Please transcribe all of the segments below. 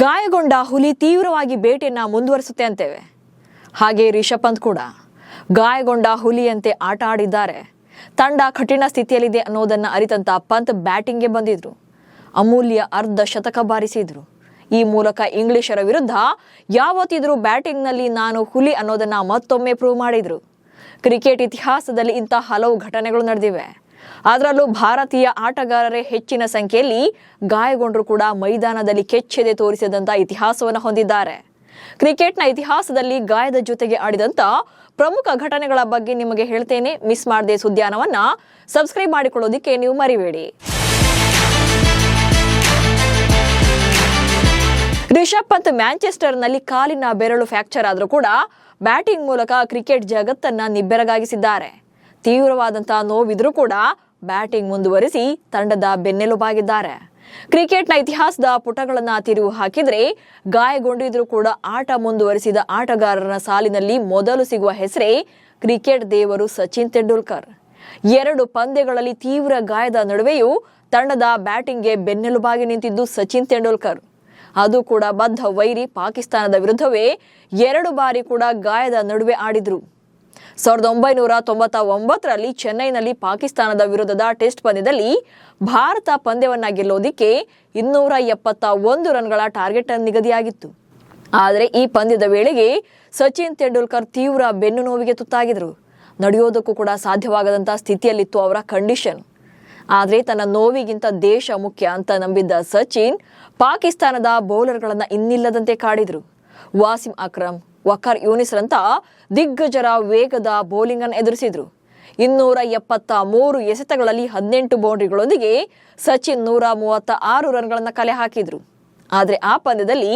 ಗಾಯಗೊಂಡ ಹುಲಿ ತೀವ್ರವಾಗಿ ಬೇಟೆಯನ್ನ ಮುಂದುವರಿಸುತ್ತೆ ಅಂತೇವೆ. ಹಾಗೆ ರಿಷಬ್ ಪಂತ್ ಕೂಡ ಗಾಯಗೊಂಡ ಹುಲಿಯಂತೆ ಆಟ ಆಡಿದ್ದಾರೆ. ತಂಡ ಕಠಿಣ ಸ್ಥಿತಿಯಲ್ಲಿದೆ ಅನ್ನೋದನ್ನ ಅರಿತಂತ ಪಂತ್ ಬ್ಯಾಟಿಂಗ್ಗೆ ಬಂದಿದ್ರು. ಅಮೂಲ್ಯ ಅರ್ಧ ಶತಕ ಬಾರಿಸಿದ್ರು. ಈ ಮೂಲಕ ಇಂಗ್ಲಿಷರ ವಿರುದ್ಧ ಯಾವತ್ತಿದ್ರೂ ಬ್ಯಾಟಿಂಗ್ನಲ್ಲಿ ನಾನು ಹುಲಿ ಅನ್ನೋದನ್ನ ಮತ್ತೊಮ್ಮೆ ಪ್ರೂವ್ ಮಾಡಿದ್ರು. ಕ್ರಿಕೆಟ್ ಇತಿಹಾಸದಲ್ಲಿ ಇಂಥ ಹಲವು ಘಟನೆಗಳು ನಡೆದಿವೆ. ಅದರಲ್ಲೂ ಭಾರತೀಯ ಆಟಗಾರರೇ ಹೆಚ್ಚಿನ ಸಂಖ್ಯೆಯಲ್ಲಿ ಗಾಯಗೊಂಡರೂ ಕೂಡ ಮೈದಾನದಲ್ಲಿ ಕೆಚ್ಚೆದೆ ತೋರಿಸಿದಂಥ ಇತಿಹಾಸವನ್ನು ಹೊಂದಿದ್ದಾರೆ. ಕ್ರಿಕೆಟ್ನ ಇತಿಹಾಸದಲ್ಲಿ ಗಾಯದ ಜೊತೆಗೆ ಆಡಿದಂಥ ಪ್ರಮುಖ ಘಟನೆಗಳ ಬಗ್ಗೆ ನಿಮಗೆ ಹೇಳ್ತೇನೆ. ಮಿಸ್ ಮಾಡದೆ ಸುದ್ದಿಯಾನವನ್ನ ಸಬ್ಸ್ಕ್ರೈಬ್ ಮಾಡಿಕೊಳ್ಳೋದಕ್ಕೆ ನೀವು ಮರಿಬೇಡಿ. ರಿಷಬ್ ಪಂತ್ ಮ್ಯಾಂಚೆಸ್ಟರ್ನಲ್ಲಿ ಕಾಲಿನ ಬೆರಳು ಫ್ರಾಕ್ಚರ್ ಆದರೂ ಕೂಡ ಬ್ಯಾಟಿಂಗ್ ಮೂಲಕ ಕ್ರಿಕೆಟ್ ಜಗತ್ತನ್ನ ನಿಬ್ಬೆರಗಾಗಿಸಿದ್ದಾರೆ. ತೀವ್ರವಾದಂತಹ ನೋವಿದ್ರೂ ಕೂಡ ಬ್ಯಾಟಿಂಗ್ ಮುಂದುವರಿಸಿ ತಂಡದ ಬೆನ್ನೆಲುಬಾಗಿದ್ದಾರೆ. ಕ್ರಿಕೆಟ್ನ ಇತಿಹಾಸದ ಪುಟಗಳನ್ನ ತಿರುವು ಹಾಕಿದ್ರೆ ಗಾಯಗೊಂಡಿದ್ರೂ ಕೂಡ ಆಟ ಮುಂದುವರಿಸಿದ ಆಟಗಾರರ ಸಾಲಿನಲ್ಲಿ ಮೊದಲು ಸಿಗುವ ಹೆಸರೇ ಕ್ರಿಕೆಟ್ ದೇವರು ಸಚಿನ್ ತೆಂಡೂಲ್ಕರ್. 2 ಪಂದ್ಯಗಳಲ್ಲಿ ತೀವ್ರ ಗಾಯದ ನಡುವೆಯೂ ತಂಡದ ಬ್ಯಾಟಿಂಗ್ಗೆ ಬೆನ್ನೆಲುಬಾಗಿ ನಿಂತಿದ್ದು ಸಚಿನ್ ತೆಂಡೂಲ್ಕರ್. ಅದು ಕೂಡ ಬದ್ಧ ವೈರಿ ಪಾಕಿಸ್ತಾನದ ವಿರುದ್ಧವೇ 2 ಬಾರಿ ಕೂಡ ಗಾಯದ ನಡುವೆ ಆಡಿದ್ರು. 1999ರಲ್ಲಿ ಚೆನ್ನೈನಲ್ಲಿ ಪಾಕಿಸ್ತಾನದ ವಿರುದ್ಧದ ಟೆಸ್ಟ್ ಪಂದ್ಯದಲ್ಲಿ ಭಾರತ ಪಂದ್ಯವನ್ನ ಗೆಲ್ಲೋದಿಕ್ಕೆ 271 ರನ್ಗಳ ಟಾರ್ಗೆಟ್ ನಿಗದಿಯಾಗಿತ್ತು. ಆದರೆ ಈ ಪಂದ್ಯದ ವೇಳೆಗೆ ಸಚಿನ್ ತೆಂಡೂಲ್ಕರ್ ತೀವ್ರ ಬೆನ್ನು ನೋವಿಗೆ ತುತ್ತಾಗಿದ್ರು. ನಡೆಯೋದಕ್ಕೂ ಕೂಡ ಸಾಧ್ಯವಾಗದಂತ ಸ್ಥಿತಿಯಲ್ಲಿತ್ತು ಅವರ ಕಂಡೀಷನ್. ಆದರೆ ತನ್ನ ನೋವಿಗಿಂತ ದೇಶ ಮುಖ್ಯ ಅಂತ ನಂಬಿದ್ದ ಸಚಿನ್ ಪಾಕಿಸ್ತಾನದ ಬೌಲರ್ಗಳನ್ನ ಇನ್ನಿಲ್ಲದಂತೆ ಕಾಡಿದ್ರು. ವಾಸಿಂ ಅಕ್ರಮ್, ವಕಾರ್ ಯೂನಿಸ್ ರಂತ ದಿಗ್ಗಜರ ವೇಗದ ಬೌಲಿಂಗ್ ಅನ್ನು ಎದುರಿಸಿದ್ರು. 273 ಎಸೆತಗಳಲ್ಲಿ 18 ಬೌಂಡ್ರಿಗಳೊಂದಿಗೆ ಸಚಿನ್ 136 ರನ್ಗಳನ್ನ ಕಲೆ ಹಾಕಿದ್ರು. ಆದರೆ ಆ ಪಂದ್ಯದಲ್ಲಿ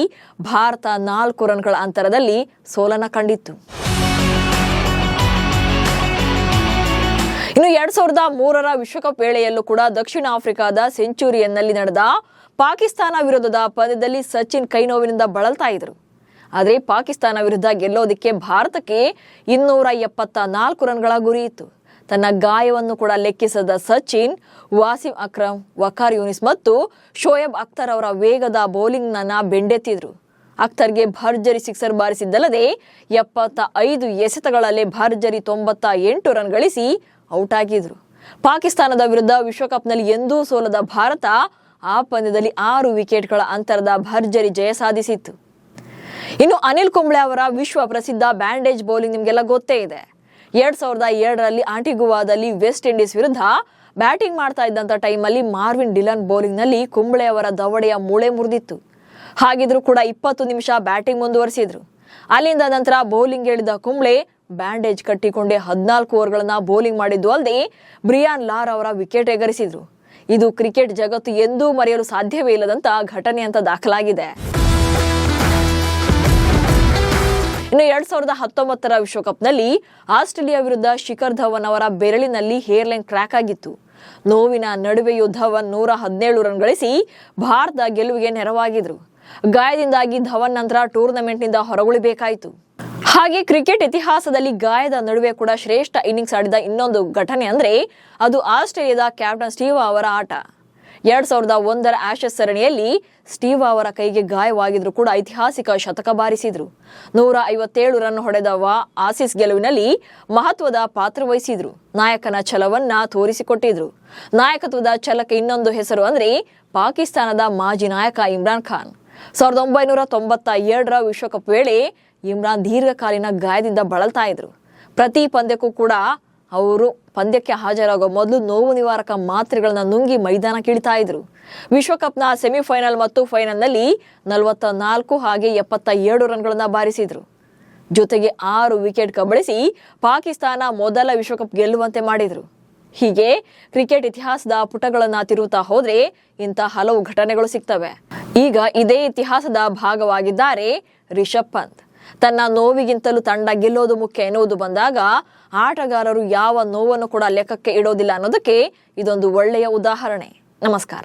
ಭಾರತ 4 ರನ್ಗಳ ಅಂತರದಲ್ಲಿ ಸೋಲನ್ನ ಕಂಡಿತ್ತು. ಇನ್ನು 2003ರ ವಿಶ್ವಕಪ್ ವೇಳೆಯಲ್ಲೂ ಕೂಡ ದಕ್ಷಿಣ ಆಫ್ರಿಕಾದ ಸೆಂಚುರಿಯನ್ನಲ್ಲಿ ನಡೆದ ಪಾಕಿಸ್ತಾನ ವಿರುದ್ಧದ ಪಂದ್ಯದಲ್ಲಿ ಸಚಿನ್ ಕೈನೋವಿನಿಂದ ಬಳಲ್ತಾ ಇದ್ರು. ಆದರೆ ಪಾಕಿಸ್ತಾನ ವಿರುದ್ಧ ಗೆಲ್ಲೋದಿಕ್ಕೆ ಭಾರತಕ್ಕೆ 274 ರನ್ಗಳ ಗುರಿ ಇತ್ತು. ತನ್ನ ಗಾಯವನ್ನು ಕೂಡ ಲೆಕ್ಕಿಸದ ಸಚಿನ್ ವಾಸಿಂ ಅಕ್ರಮ್, ವಕಾರ್ ಯೂನಿಸ್ ಮತ್ತು ಶೋಯಬ್ ಅಖ್ತರ್ ಅವರ ವೇಗದ ಬೌಲಿಂಗ್ನ ಬೆಂಡೆತ್ತಿದ್ರು. ಅಖ್ತರ್ಗೆ ಭರ್ಜರಿ ಸಿಕ್ಸರ್ ಬಾರಿಸಿದ್ದಲ್ಲದೆ 75 ಎಸೆತಗಳಲ್ಲೇ ಭರ್ಜರಿ 98 ರನ್ ಗಳಿಸಿ ಔಟ್ ಆಗಿದ್ರು. ಪಾಕಿಸ್ತಾನದ ವಿರುದ್ಧ ವಿಶ್ವಕಪ್ನಲ್ಲಿ ಎಂದೂ ಸೋಲದ ಭಾರತ ಆ ಪಂದ್ಯದಲ್ಲಿ 6 ವಿಕೆಟ್ಗಳ ಅಂತರದ ಭರ್ಜರಿ ಜಯ ಸಾಧಿಸಿತ್ತು. ಇನ್ನು ಅನಿಲ್ ಕುಂಬ್ಳೆ ಅವರ ವಿಶ್ವ ಪ್ರಸಿದ್ಧ ಬ್ಯಾಂಡೇಜ್ ಬೌಲಿಂಗ್ ನಿಮಗೆಲ್ಲ ಗೊತ್ತೇ ಇದೆ. 2007ರಲ್ಲಿ ಆಂಟಿಗುವಾದಲ್ಲಿ ವೆಸ್ಟ್ ಇಂಡೀಸ್ ವಿರುದ್ಧ ಬ್ಯಾಟಿಂಗ್ ಮಾಡ್ತಾ ಇದ್ದಂಥ ಟೈಮಲ್ಲಿ ಮಾರ್ವಿನ್ ಡಿಲನ್ ಬೌಲಿಂಗ್ನಲ್ಲಿ ಕುಂಬ್ಳೆ ಅವರ ದವಡೆಯ ಮೂಳೆ ಮುರಿದಿತ್ತು. ಹಾಗಿದ್ರೂ ಕೂಡ 20 ನಿಮಿಷ ಬ್ಯಾಟಿಂಗ್ ಮುಂದುವರಿಸಿದ್ರು. ಅಲ್ಲಿಂದ ನಂತರ ಬೌಲಿಂಗ್ ಹೇಳಿದ ಕುಂಬ್ಳೆ ಬ್ಯಾಂಡೇಜ್ ಕಟ್ಟಿಕೊಂಡೇ 14 ಓವರ್ಗಳನ್ನ ಬೌಲಿಂಗ್ ಮಾಡಿದ್ದು ಅಲ್ಲದೆ ಬ್ರಿಯಾನ್ ಲಾರ್ ಅವರ ವಿಕೆಟ್ ಎಗರಿಸಿದ್ರು. ಇದು ಕ್ರಿಕೆಟ್ ಜಗತ್ತು ಎಂದೂ ಮರೆಯಲು ಸಾಧ್ಯವೇ ಇಲ್ಲದಂತ ಘಟನೆ ಅಂತ ದಾಖಲಾಗಿದೆ. ಇನ್ನು 2019ರ ವಿಶ್ವಕಪ್ನಲ್ಲಿ ಆಸ್ಟ್ರೇಲಿಯಾ ವಿರುದ್ಧ ಶಿಖರ್ ಧವನ್ ಅವರ ಬೆರಳಿನಲ್ಲಿ ಹೇರ್ಲೈನ್ ಕ್ರ್ಯಾಕ್ ಆಗಿತ್ತು. ನೋವಿನ ನಡುವೆಯೂ ಧವನ್ 117 ರನ್ ಗಳಿಸಿ ಭಾರತ ಗೆಲುವಿಗೆ ನೆರವಾಗಿದ್ರು. ಗಾಯದಿಂದಾಗಿ ಧವನ್ ನಂತರ ಟೂರ್ನಮೆಂಟ್ನಿಂದ ಹೊರಗುಳಿಬೇಕಾಯಿತು. ಹಾಗೆ ಕ್ರಿಕೆಟ್ ಇತಿಹಾಸದಲ್ಲಿ ಗಾಯದ ನಡುವೆ ಕೂಡ ಶ್ರೇಷ್ಠ ಇನ್ನಿಂಗ್ಸ್ ಆಡಿದ ಇನ್ನೊಂದು ಘಟನೆ ಅಂದ್ರೆ ಅದು ಆಸ್ಟ್ರೇಲಿಯಾದ ಕ್ಯಾಪ್ಟನ್ ಸ್ಟೀವ್ ಅವರ ಆಟ. 2001ರ ಆಶಸ್ ಸರಣಿಯಲ್ಲಿ ಸ್ಟೀವ್ ಅವರ ಕೈಗೆ ಗಾಯವಾಗಿದ್ರು ಕೂಡ ಐತಿಹಾಸಿಕ ಶತಕ ಬಾರಿಸಿದ್ರು. 157 ರನ್ ಹೊಡೆದ ಆಸೀಸ್ ಗೆಲುವಿನಲ್ಲಿ ಮಹತ್ವದ ಪಾತ್ರ ವಹಿಸಿದ್ರು. ನಾಯಕನ ಛಲವನ್ನ ತೋರಿಸಿಕೊಟ್ಟಿದ್ರು. ನಾಯಕತ್ವದ ಛಲಕ್ಕೆ ಇನ್ನೊಂದು ಹೆಸರು ಅಂದ್ರೆ ಪಾಕಿಸ್ತಾನದ ಮಾಜಿ ನಾಯಕ ಇಮ್ರಾನ್ ಖಾನ್. 1997ರ ವಿಶ್ವಕಪ್ ವೇಳೆ ಇಮ್ರಾನ್ ದೀರ್ಘಕಾಲೀನ ಗಾಯದಿಂದ ಬಳಲ್ತಾ ಇದ್ರು. ಪ್ರತಿ ಪಂದ್ಯಕ್ಕೂ ಕೂಡ ಅವರು ಪಂದ್ಯಕ್ಕೆ ಹಾಜರಾಗುವ ಮೊದಲು ನೋವು ನಿವಾರಕ ಮಾತ್ರೆಗಳನ್ನ ನುಂಗಿ ಮೈದಾನಕ್ಕಿಳಿತಾ ಇದ್ರು. ವಿಶ್ವಕಪ್ನ ಸೆಮಿಫೈನಲ್ ಮತ್ತು ಫೈನಲ್ನಲ್ಲಿ 44 ಹಾಗೆ 77 ರನ್ಗಳನ್ನ ಬಾರಿಸಿದ್ರು. ಜೊತೆಗೆ 6 ವಿಕೆಟ್ ಕಬಳಿಸಿ ಪಾಕಿಸ್ತಾನ ಮೊದಲ ವಿಶ್ವಕಪ್ ಗೆಲ್ಲುವಂತೆ ಮಾಡಿದ್ರು. ಹೀಗೆ ಕ್ರಿಕೆಟ್ ಇತಿಹಾಸದ ಪುಟಗಳನ್ನ ತಿರುವುತ್ತಾ ಹೋದ್ರೆ ಇಂಥ ಹಲವು ಘಟನೆಗಳು ಸಿಗ್ತವೆ. ಈಗ ಇದೇ ಇತಿಹಾಸದ ಭಾಗವಾಗಿದ್ದಾರೆ ರಿಷಬ್ ಪಂತ್. ತನ್ನ ನೋವಿಗಿಂತಲೂ ತಂಡ ಗೆಲ್ಲೋದು ಮುಖ್ಯ ಎನ್ನುವುದು ಬಂದಾಗ ಆಟಗಾರರು ಯಾವ ನೋವನ್ನು ಕೂಡ ಲೆಕ್ಕಕ್ಕೆ ಇಡೋದಿಲ್ಲ ಅನ್ನೋದಕ್ಕೆ ಇದೊಂದು ಒಳ್ಳೆಯ ಉದಾಹರಣೆ. ನಮಸ್ಕಾರ.